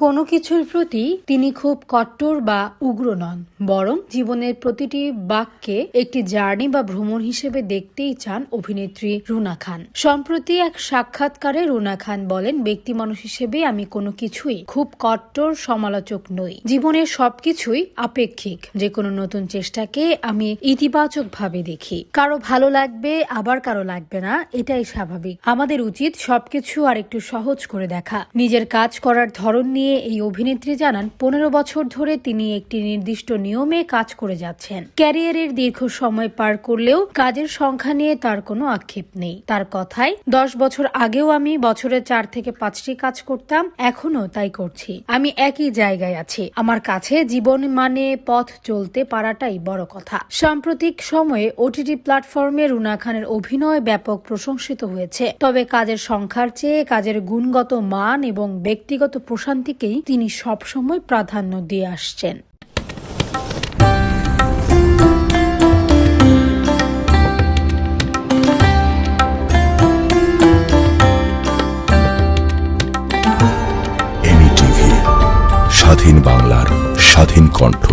কোনো কিছুর প্রতি তিনি খুব কট্টর বা উগ্র নন, বরং জীবনের প্রতিটি বাক্যে একটি জার্নি বা ভ্রমণ হিসেবে দেখতেই চান অভিনেত্রী রুনা খান। সম্প্রতি এক সাক্ষাৎকারে রুনা খান বলেন, ব্যক্তি মানুষ হিসেবে আমি কোনো কিছুই খুব কট্টর সমালোচক নই। জীবনের সবকিছুই আপেক্ষিক। যে কোনো নতুন চেষ্টাকে আমি ইতিবাচক ভাবে দেখি। কারো ভালো লাগবে, আবার কারো লাগবে না, এটাই স্বাভাবিক। আমাদের উচিত সবকিছু আর একটু সহজ করে দেখা। নিজের কাজ করার ধরন নিয়ে এই অভিনেত্রী জানান, 15 বছর ধরে তিনি একটি নির্দিষ্ট নিয়মে কাজ করে যাচ্ছেন। ক্যারিয়ারের দীর্ঘ সময় পার করলেও কাজের সংখ্যা নিয়ে তার কোনো আক্ষেপ নেই। তার কথায়, 10 বছর আগেও আমি বছরে 4 থেকে 5টি কাজ করতাম, এখনো তাই করছি। আমি একই জায়গায় আছি। আমার কাছে জীবন মানে পথ চলতে পারাটাই বড় কথা। সাম্প্রতিক সময়ে ওটিটি প্ল্যাটফর্মে রুনা খানের অভিনয় ব্যাপক প্রশংসিত হয়েছে। তবে কাজের সংখ্যার চেয়ে কাজের গুণগত মান এবং ব্যক্তিগত প্রশান্তিকেই তিনি সবসময় প্রাধান্য দিয়ে আসছেন। স্বাধীন বাংলার স্বাধীন কণ্ঠ।